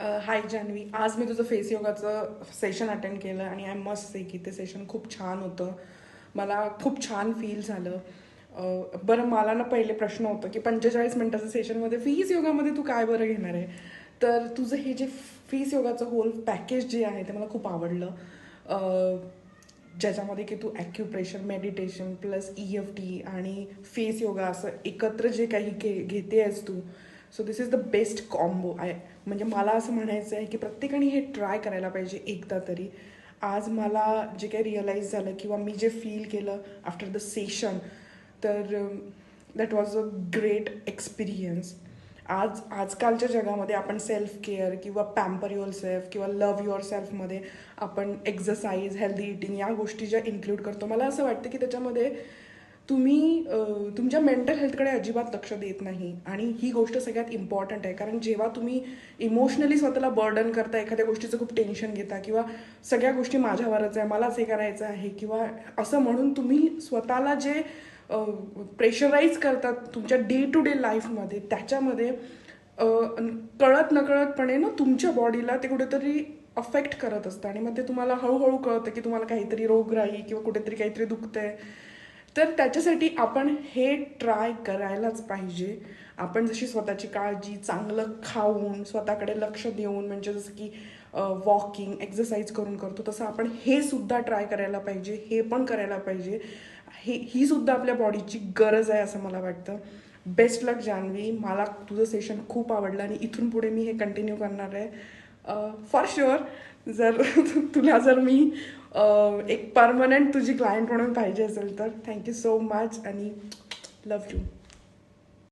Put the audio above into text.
हाय जान्हवी, आज मी तुझं फेस योगाचं सेशन अटेंड केलं आणि आय मस्ट से की ते सेशन खूप छान होतं. मला खूप छान फील झालं. बरं, मला ना पहिले प्रश्न होतं की 45 मिनिटाचं सेशनमध्ये फेस योगामध्ये तू काय बरं घेणार आहे. तर तुझं हे जे फेस योगाचं होल पॅकेज जे आहे ते मला खूप आवडलं. ज्याच्यामध्ये की तू ॲक्युप्रेशर, मेडिटेशन प्लस EFT आणि फेस योगा असं एकत्र जे काही घेते आहेस तू. So this is the best combo. म्हणजे मला असं म्हणायचं आहे की प्रत्येकाने हे ट्राय करायला पाहिजे एकदा तरी. आज मला जे काही रिअलाईज झालं किंवा मी जे फील केलं आफ्टर द सेशन, तर that was a great experience. आजकालच्या जगामध्ये आपण सेल्फ केअर किंवा पॅम्पर युअर सेल्फ किंवा लव्ह युअर सेल्फमध्ये आपण एक्झरसाईज, हेल्दी इटिंग या गोष्टी ज्या इन्क्लूड करतो, मला असं वाटतं की त्याच्यामध्ये तुम्ही तुमच्या मेंटल हेल्थकडे अजिबात लक्ष देत नाही. आणि ही गोष्ट सगळ्यात इम्पॉर्टंट आहे, कारण जेव्हा तुम्ही इमोशनली स्वतःला बर्डन करता, एखाद्या गोष्टीचं खूप टेन्शन घेता किंवा सगळ्या गोष्टी माझ्यावरच आहे, मलाच हे करायचं आहे किंवा असं म्हणून तुम्ही स्वतःला जे प्रेशराईज करतात तुमच्या डे टू डे लाईफमध्ये, त्याच्यामध्ये कळत नकळतपणे ना तुमच्या बॉडीला ते कुठेतरी अफेक्ट करत असतं आणि मग ते तुम्हाला हळूहळू कळतं की तुम्हाला काहीतरी रोगराई किंवा कुठेतरी काहीतरी दुखतंय. तर त्याच्यासाठी आपण हे ट्राय करायलाच पाहिजे. आपण जशी स्वतःची काळजी, चांगलं खाऊन, स्वतःकडे लक्ष देऊन, म्हणजे जसं की वॉकिंग, एक्सरसाइज करून करतो, तसं आपण हे सुद्धा ट्राय करायला पाहिजे. हे पण करायला पाहिजे. ही सुद्धा आपल्या बॉडीची गरज आहे असं मला वाटतं. बेस्ट लक जान्हवी. मला तुझं सेशन खूप आवडलं आणि इथून पुढे मी हे कंटिन्यू करणार आहे फॉर शुअर. जर तुला मी एक परमनंट तुझी क्लायंट म्हणून पाहिजे असेल तर थँक्यू सो मच आणि लव्ह यू.